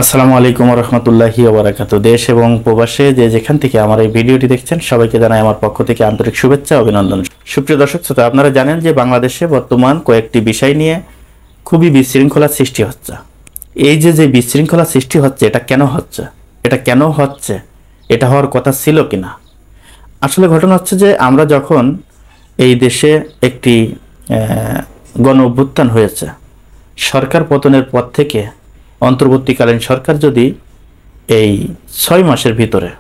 আসসালামু আলাইকুম রহমতুল্লাহি ওয়া বারাকাতুহু। দেশ এবং প্রবাসে যে যেখান থেকে আমার এই ভিডিওটি দেখছেন সবাইকে জানাই আমার পক্ষ থেকে আন্তরিক শুভেচ্ছা অভিনন্দন। সুপ্রিয় দর্শক শ্রোতা, আপনারা জানেন যে বাংলাদেশে বর্তমান কয়েকটি বিষয় নিয়ে খুবই বিশৃঙ্খলার সৃষ্টি হচ্ছে। এই যে বিশৃঙ্খলা সৃষ্টি হচ্ছে, এটা কেন হচ্ছে? এটা হওয়ার কথা ছিল কিনা? আসলে ঘটনা হচ্ছে যে আমরা যখন এই দেশে একটি গণ অভ্যুত্থান হয়েছে, সরকার পতনের পর থেকে অন্তর্বর্তীকালীন সরকার যদি এই 6 মাসের ভিতরে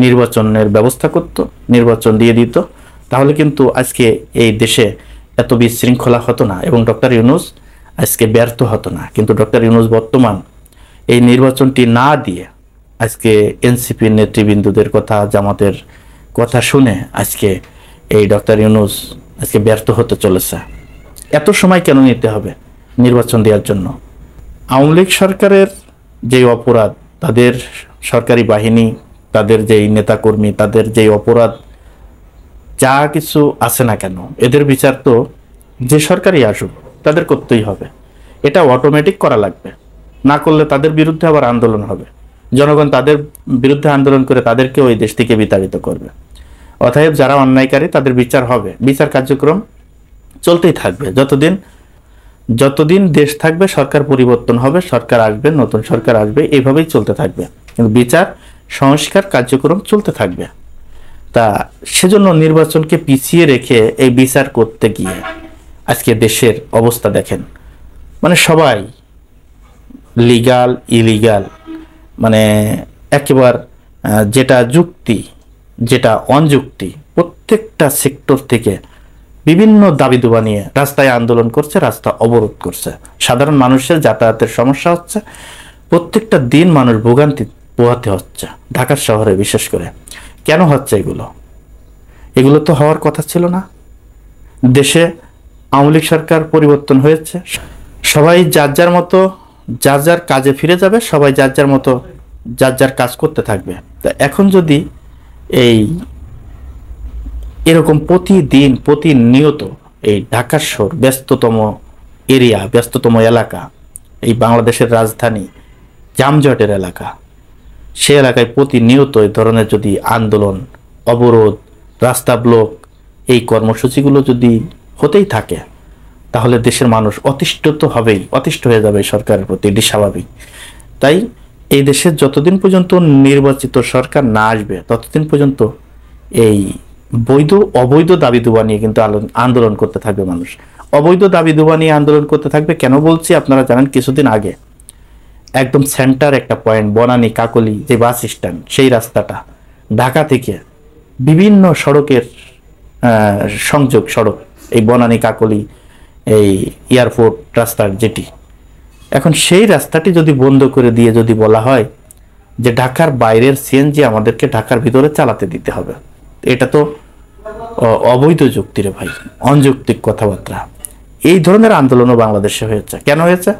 নির্বাচনের ব্যবস্থা করত, নির্বাচন দিয়ে দিত, তাহলে কিন্তু আজকে এই দেশে এত বিশৃঙ্খলা হতো না এবং ডক্টর ইউনূস আজকে ব্যর্থ হতো না। কিন্তু ডক্টর ইউনূস বর্তমান এই নির্বাচনটি না দিয়ে আজকে এনসিপির নেতৃবৃন্দদের কথা, জামাতের কথা শুনে আজকে এই ডক্টর ইউনূস আজকে ব্যর্থ হতে চলেছে। এত সময় কেন নিতে হবে নির্বাচন দেওয়ার জন্য? আওয়ামী লীগ সরকারের যে অপরাধ, তাদের সরকারি বাহিনী, তাদের যেই নেতাকর্মী, তাদের যেই অপরাধ যা কিছু আছে না কেন, এদের বিচার তো যে সরকারই আসুক তাদের করতেই হবে। এটা অটোমেটিক করা লাগবে, না করলে তাদের বিরুদ্ধে আবার আন্দোলন হবে। জনগণ তাদের বিরুদ্ধে আন্দোলন করে তাদেরকে ওই দেশ থেকে বিতাড়িত করবে। অতএব যারা অন্যায়কারী তাদের বিচার হবে, বিচার কার্যক্রম চলতেই থাকবে। যতদিন দেশ থাকবে সরকার পরিবর্তন হবে, সরকার আসবে, নতুন সরকার আসবে, এইভাবেই চলতে থাকবে। কিন্তু বিচার সংস্কার কার্যক্রম চলতে থাকবে। তা সেজন্য নির্বাচনকে পিছিয়ে রেখে এই বিচার করতে গিয়ে আজকে দেশের অবস্থা দেখেন। মানে সবাই লিগাল ইলিগাল, মানে একেবারে যেটা যুক্তি যেটা অনযুক্তি, প্রত্যেকটা সেক্টর থেকে বিভিন্ন দাবি দুবা নিয়ে রাস্তায় আন্দোলন করছে, রাস্তা অবরোধ করছে। সাধারণ মানুষের যাতায়াতের সমস্যা হচ্ছে, প্রত্যেকটা দিন মানুষ ভোগান্তি পোহাতে হচ্ছে ঢাকা শহরে বিশেষ করে। কেন হচ্ছে এগুলো তো হওয়ার কথা ছিল না। দেশে আওয়ামী লীগ সরকার পরিবর্তন হয়েছে, সবাই যার যার মতো যার যার কাজে ফিরে যাবে, সবাই যার যার মতো যার যার কাজ করতে থাকবে। তা এখন যদি এরকম প্রতিনিয়ত এই ঢাকা শহর ব্যস্ততম এরিয়া, ব্যস্ততম এলাকা, এই বাংলাদেশের রাজধানী, যানজটের এলাকা, সে এলাকায় প্রতিনিয়ত এই ধরনের যদি আন্দোলন, অবরোধ, রাস্তা ব্লক, এই কর্মসূচিগুলো যদি হতেই থাকে, তাহলে দেশের মানুষ অতিষ্ঠ তো হবেই, অতিষ্ঠ হয়ে যাবে সরকারের প্রতি, এটি স্বাভাবিক। তাই এই দেশের যতদিন পর্যন্ত নির্বাচিত সরকার না আসবে ততদিন পর্যন্ত এই বৈধ অবৈধ দাবি দুবা নিয়ে কিন্তু আন্দোলন করতে থাকবে মানুষ। অবৈধ দাবি দুবা নিয়ে আন্দোলন করতে থাকবে কেন বলছি আপনারা জানেন। কিছুদিন আগে একদম সেন্টার একটা পয়েন্ট, বনানী কাকলি যে বাস স্ট্যান্ড, সেই রাস্তাটা ঢাকা থেকে বিভিন্ন সড়কের সংযোগ সড়ক, এই বনানী কাকলি এই এয়ারপোর্ট রাস্তার যেটি, এখন সেই রাস্তাটি যদি বন্ধ করে দিয়ে যদি বলা হয় যে ঢাকার বাইরের সিএনজি আমাদেরকে ঢাকার ভিতরে চালাতে দিতে হবে, এটা তো অবৈধ যুক্তি রে ভাই, অনযৌক্তিক কথাবার্তা। এই ধরনের আন্দোলনও বাংলাদেশে হয়েছে। কেন হয়েছে?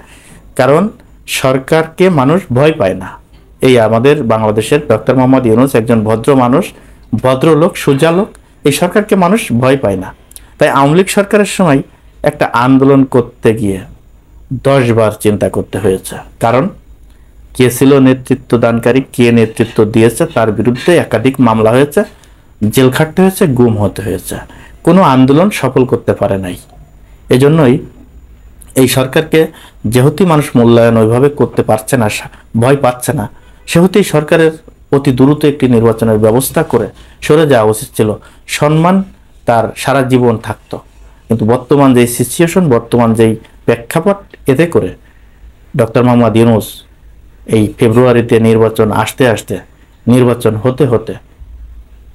কারণ সরকারকে মানুষ ভয় পায় না। এই আমাদের বাংলাদেশের ডক্টর মোহাম্মদ ইউনূস একজন ভদ্র মানুষ, ভদ্রলোক, সোজা লোক। এই সরকারকে মানুষ ভয় পায় না। তাই আওয়ামী লীগ সরকারের সময় একটা আন্দোলন করতে গিয়ে 10 বার চিন্তা করতে হয়েছে। কারণ কে ছিল নেতৃত্ব দানকারী, কে নেতৃত্ব দিয়েছে, তার বিরুদ্ধে একাধিক মামলা হয়েছে, জেল খাটতে হয়েছে, গুম হতে হয়েছে, কোনো আন্দোলন সফল করতে পারে নাই। এজন্যই এই সরকারকে যেহেতু মানুষ মূল্যায়ন ওইভাবে করতে পারছে না, ভয় পাচ্ছে না, সেহেতু এই সরকারের অতি দ্রুত একটি নির্বাচনের ব্যবস্থা করে সরে যাওয়া উচিত ছিল। সম্মান তার সারা জীবন থাকতো। কিন্তু বর্তমান যেই সিচুয়েশন, বর্তমান যেই প্রেক্ষাপট, এতে করে ডক্টর মোহাম্মদ ইউনূস এই ফেব্রুয়ারিতে নির্বাচন আসতে আসতে, নির্বাচন হতে হতে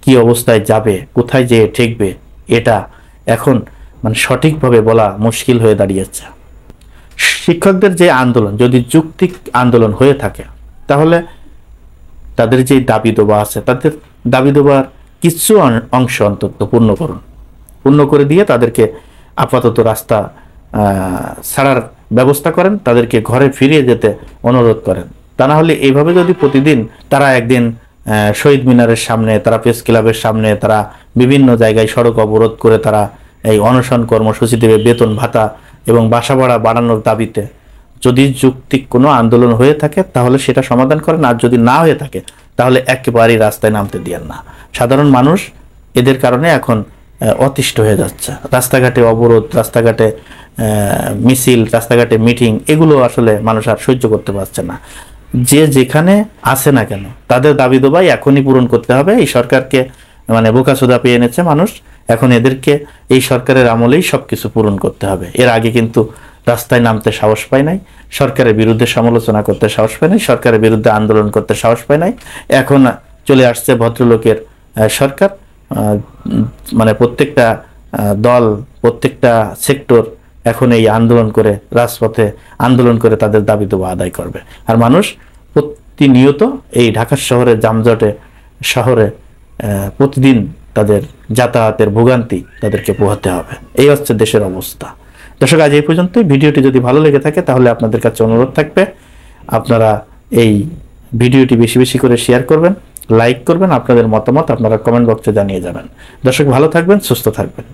কি অবস্থায় যাবে, কোথায় যেয়ে ঠেকবে, এটা এখন মানে সঠিকভাবে বলা মুশকিল হয়ে দাঁড়িয়েছে। শিক্ষকদের যে আন্দোলন যদি যৌক্তিক আন্দোলন হয়ে থাকে, তাহলে তাদের যে দাবি দেওয়া আছে, তাদের দাবি দেওয়ার কিছু অংশ অন্তত পূর্ণ করে দিয়ে তাদেরকে আপাতত রাস্তা ছাড়ার ব্যবস্থা করেন, তাদেরকে ঘরে ফিরিয়ে যেতে অনুরোধ করেন। তা না হলে এইভাবে যদি প্রতিদিন তারা একদিন শহীদ মিনারের সামনে, তারা প্রেস ক্লাবের সামনে, তারা বিভিন্ন জায়গায় সড়ক অবরোধ করে তারা এই অনশন কর্মসূচি দেবে, বেতন ভাতা এবং বাসা ভাড়া বাড়ানোর দাবিতে, যদি যৌক্তিক কোনো আন্দোলন হয়ে থাকে তাহলে সেটা সমাধান করেন, আর যদি না হয়ে থাকে তাহলে একেবারেই রাস্তায় নামতে দিয়েন না। সাধারণ মানুষ এদের কারণে এখন অতিষ্ঠ হয়ে যাচ্ছে। রাস্তাঘাটে অবরোধ, রাস্তাঘাটে মিছিল, রাস্তাঘাটে মিটিং, এগুলো আসলে মানুষ আর সহ্য করতে পারছে না। যে যেখানে আসে না কেন তাদের দাবি দাবাই এখনই পূরণ করতে হবে। এই সরকারকে মানে বোকাচোদা পেয়ে এনেছে মানুষ, এখন এদেরকে এই সরকারের আমলেই সবকিছু পূরণ করতে হবে। এর আগে কিন্তু রাস্তায় নামতে সাহস পায় নাই, সরকারের বিরুদ্ধে সমালোচনা করতে সাহস পায় নাই, সরকারের বিরুদ্ধে আন্দোলন করতে সাহস পায় নাই। এখন চলে আসছে ভদ্রলোকের সরকার। মানে প্রত্যেকটা দল, প্রত্যেকটা সেক্টর এখন এই আন্দোলন করে, রাজপথে আন্দোলন করে তাদের দাবি দাবা আদায় করবে। আর মানুষ প্রতিনিয়ত এই ঢাকা শহরের যানজটে শহরে প্রতিদিন তাদের যাতায়াতের ভোগান্তি তাদেরকে পোহাতে হবে। এই হচ্ছে দেশের অবস্থা। দর্শক, আজ এই পর্যন্তই। ভিডিওটি যদি ভালো লেগে থাকে তাহলে আপনাদের কাছে অনুরোধ থাকবে আপনারা এই ভিডিওটি বেশি বেশি করে শেয়ার করবেন, লাইক করবেন, আপনাদের মতামত আপনারা কমেন্ট বক্সে জানিয়ে যাবেন। দর্শক, ভালো থাকবেন, সুস্থ থাকবেন।